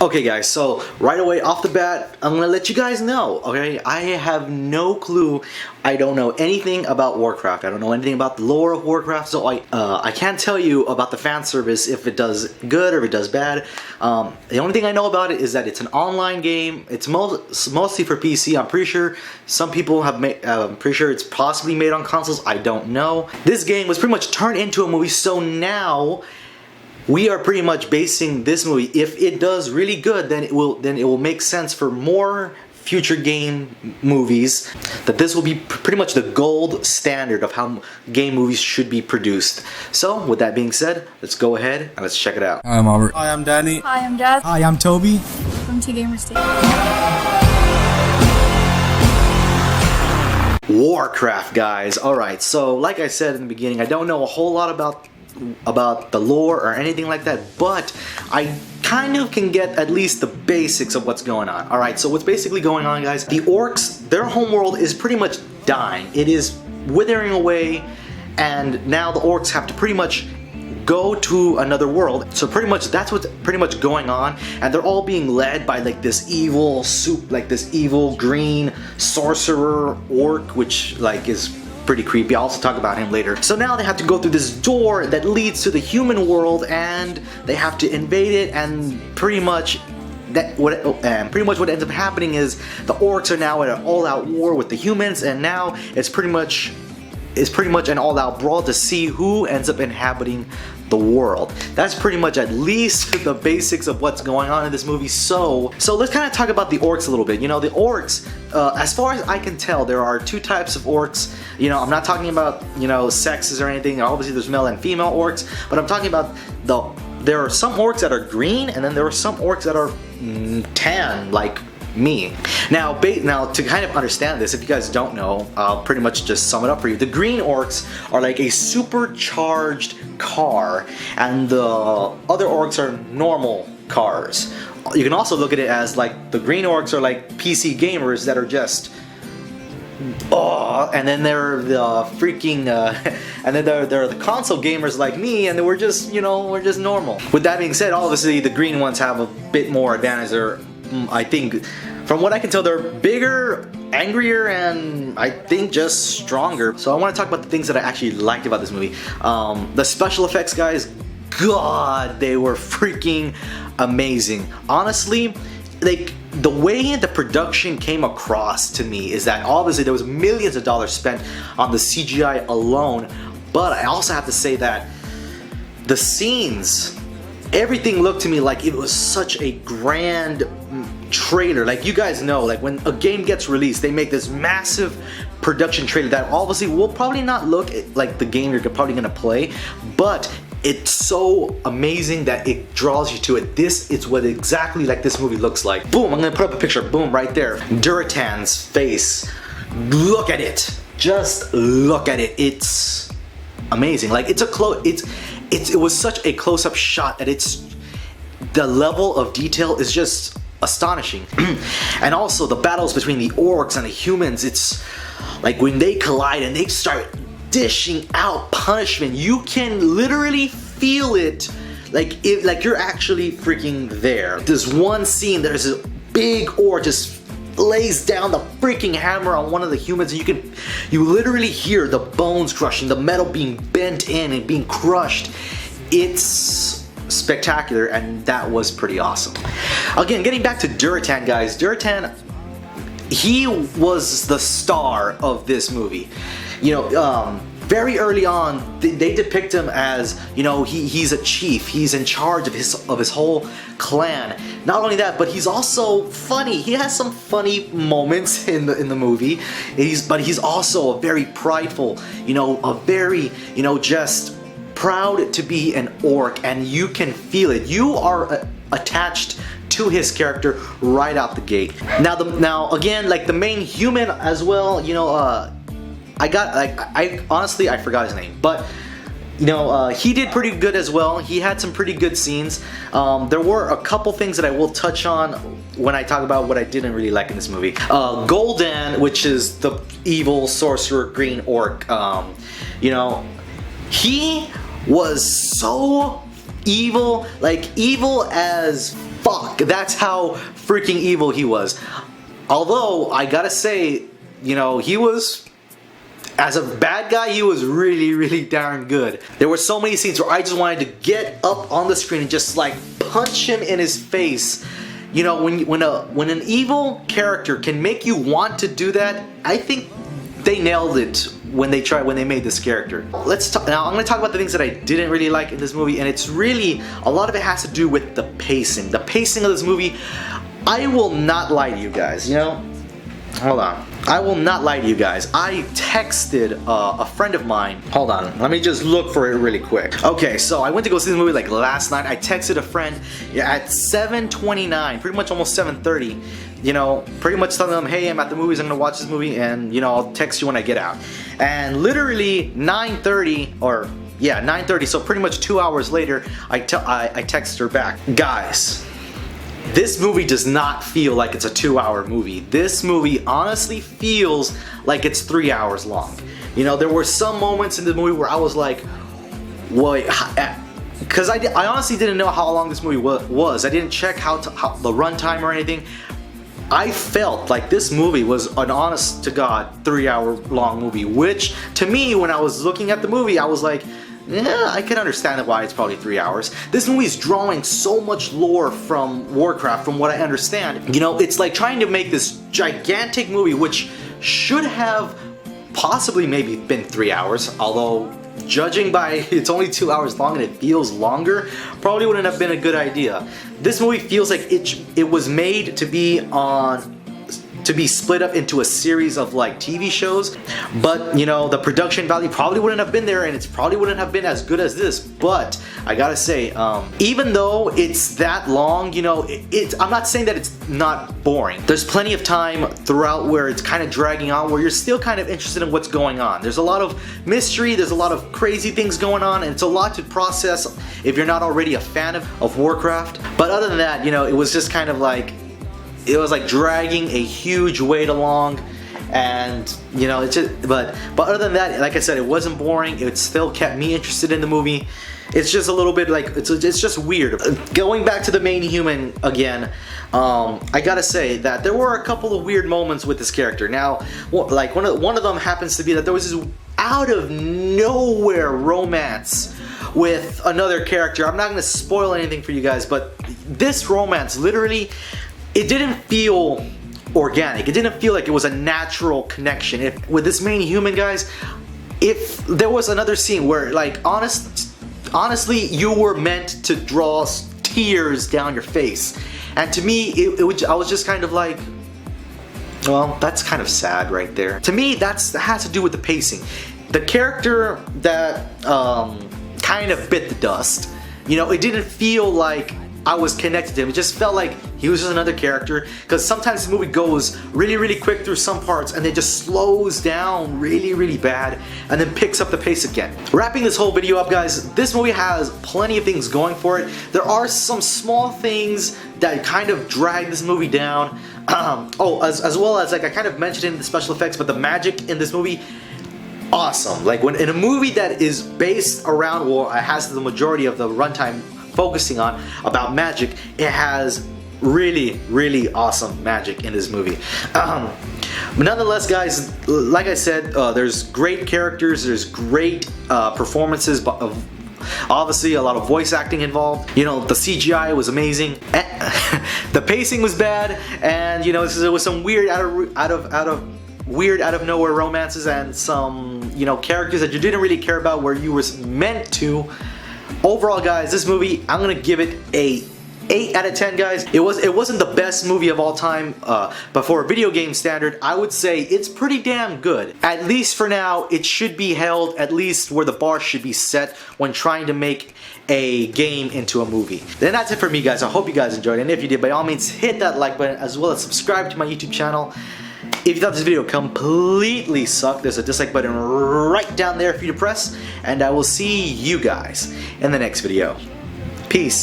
Okay guys, so right away off the bat, I'm gonna let you guys know, okay? I have no clue. I don't know anything about Warcraft. I don't know anything about the lore of Warcraft, so I can't tell you about the fan service if it does good or if it does bad. The only thing I know about it is that it's an online game. It's mostly for PC. I'm pretty sure some people have made. I'm pretty sure it's possibly made on consoles. I don't know. This game was pretty much turned into a movie, so now we are pretty much basing this movie. If it does really good, then it will make sense for more future game movies. That this will be pretty much the gold standard of how game movies should be produced. So, with that being said, let's go ahead and let's check it out. Hi, I'm Albert. Hi, I'm Danny. Hi, I'm Jazz. Hi, I'm Toby. Welcome to Gamer State. Warcraft, guys. Alright, so like I said in the beginning, I don't know a whole lot about the lore or anything like that, but I kind of can get at least the basics of what's going on. Alright, so what's basically going on, guys, the orcs, their homeworld is pretty much dying. It is withering away, and now the orcs have to pretty much go to another world. So pretty much that's what's pretty much going on, and they're all being led by like this evil green sorcerer orc, which like is pretty creepy. I'll also talk about him later. So now they have to go through this door that leads to the human world, and they have to invade it, and pretty much what ends up happening is the orcs are now at an all-out war with the humans, and now it's pretty much an all-out brawl to see who ends up inhabiting the world. That's pretty much at least the basics of what's going on in this movie. So let's kind of talk about the orcs a little bit. You know, the orcs, as far as I can tell, there are two types of orcs. You know, I'm not talking about, you know, sexes or anything. Obviously there's male and female orcs, but I'm talking about there are some orcs that are green, and then there are some orcs that are tan, like me. Now to kind of understand this, if you guys don't know, I'll pretty much just sum it up for you. The green orcs are like a supercharged car, and the other orcs are normal cars. You can also look at it as like the green orcs are like PC gamers that are just and then there are the freaking and then there are the console gamers like me, and then we're just, you know, we're just normal. With that being said, obviously the green ones have a bit more advantage. They're, I think, from what I can tell, they're bigger, angrier, and I think just stronger. So I want to talk about the things that I actually liked about this movie. The special effects, guys, God, they were freaking amazing. Honestly, like, the way the production came across to me is that obviously there was millions of dollars spent on the CGI alone, but I also have to say that the scenes, everything looked to me like it was such a grand trailer. Like, you guys know, like when a game gets released, they make this massive production trailer that obviously will probably not look like the game you're probably gonna play, but it's so amazing that it draws you to it. It's what exactly like this movie looks like. Boom, I'm gonna put up a picture, boom, right there. Duratan's face. Look at it. Just look at it. It's amazing. Like, it was such a close-up shot that the level of detail is just astonishing. And also the battles between the orcs and the humans, it's like when they collide and they start dishing out punishment, you can literally feel it, like you're actually freaking there. There's one scene, there's this big orc just lays down the freaking hammer on one of the humans, and you literally hear the bones crushing, the metal being bent in and being crushed. It's spectacular, and that was pretty awesome. Again, getting back to Duratan, guys, Duratan, he was the star of this movie. You know, very early on, they depict him as, you know, he's a chief. He's in charge of his whole clan. Not only that, but he's also funny. He has some funny moments in the movie. But he's also a very prideful, you know, a very, you know, just proud to be an orc, and you can feel it. You are attached to his character right out the gate. Now again, like the main human as well, you know, I honestly forgot his name, but you know, he did pretty good as well. He had some pretty good scenes. There were a couple things that I will touch on when I talk about what I didn't really like in this movie. Gul'dan, which is the evil sorcerer green orc, you know, he was so evil, like evil as fuck. That's how freaking evil he was. Although, I gotta say, you know, he was, as a bad guy, he was really, really darn good. There were so many scenes where I just wanted to get up on the screen and just like punch him in his face. You know, when an evil character can make you want to do that, I think they nailed it when they made this character. Let's talk now. I'm going to talk about the things that I didn't really like in this movie, and it's really, a lot of it has to do with the pacing. The pacing of this movie, I will not lie to you guys, you know? Hold on. I will not lie to you guys. I texted a friend of mine. Hold on. Let me just look for it really quick. Okay, so I went to go see the movie like last night. I texted a friend at 7:29, pretty much almost 7:30. You know, pretty much telling them, hey, I'm at the movies, I'm gonna watch this movie, and you know, I'll text you when I get out. And literally 9:30, or yeah, 9:30, so pretty much 2 hours later, I texted her back. Guys, this movie does not feel like it's a 2-hour movie. This movie honestly feels like it's 3 hours long. You know, there were some moments in the movie where I was like, wait, because I honestly didn't know how long this movie was. I didn't check how the runtime or anything. I felt like this movie was an honest to God 3-hour long movie, which to me, when I was looking at the movie, I was like, yeah, I can understand why it's probably 3 hours. This movie is drawing so much lore from WarCraft, from what I understand. You know, it's like trying to make this gigantic movie, which should have possibly maybe been 3 hours, although judging by it's only 2 hours long and it feels longer, probably wouldn't have been a good idea. This movie feels like it was made to be split up into a series of like TV shows, but you know, the production value probably wouldn't have been there, and it's probably wouldn't have been as good as this. But I gotta say, even though it's that long, you know, I'm not saying that it's not boring. There's plenty of time throughout where it's kind of dragging on, where you're still kind of interested in what's going on. There's a lot of mystery, there's a lot of crazy things going on, and it's a lot to process if you're not already a fan of Warcraft. But other than that, you know, it was just kind of like, it was like dragging a huge weight along, and you know, it's just, but other than that, like I said, it wasn't boring. It still kept me interested in the movie. It's just a little bit like, it's just weird. Going back to the main human again, I gotta say that there were a couple of weird moments with this character. Now, like one of them happens to be that there was this out of nowhere romance with another character. I'm not gonna spoil anything for you guys, but this romance literally, it didn't feel organic. It didn't feel like it was a natural connection. With this main human, guys, if there was another scene where, like, honestly, you were meant to draw tears down your face, and to me, I was just kind of like, well, that's kind of sad right there. To me, that has to do with the pacing. The character that kind of bit the dust. You know, it didn't feel like I was connected to him. It just felt like he was just another character, because sometimes the movie goes really, really quick through some parts and then just slows down really, really bad and then picks up the pace again. Wrapping this whole video up, guys, this movie has plenty of things going for it. There are some small things that kind of drag this movie down. As well as, like I kind of mentioned in the special effects, but the magic in this movie, awesome. Like, when in a movie that is based around, or has the majority of the runtime focusing on about magic, it has really, really awesome magic in this movie. But nonetheless, guys, like I said, there's great characters, there's great performances, but obviously a lot of voice acting involved. You know, the CGI was amazing. The pacing was bad, and you know, there was some weird out of nowhere romances and some, you know, characters that you didn't really care about where you were meant to. Overall, guys, this movie, I'm gonna give it a 8 out of 10, guys. It wasn't the best movie of all time, but for a video game standard, I would say it's pretty damn good. At least for now, it should be held at least where the bar should be set when trying to make a game into a movie. Then that's it for me, guys. I hope you guys enjoyed it, and if you did, by all means, hit that like button as well as subscribe to my YouTube channel. If you thought this video completely sucked, there's a dislike button right down there for you to press, and I will see you guys in the next video. Peace.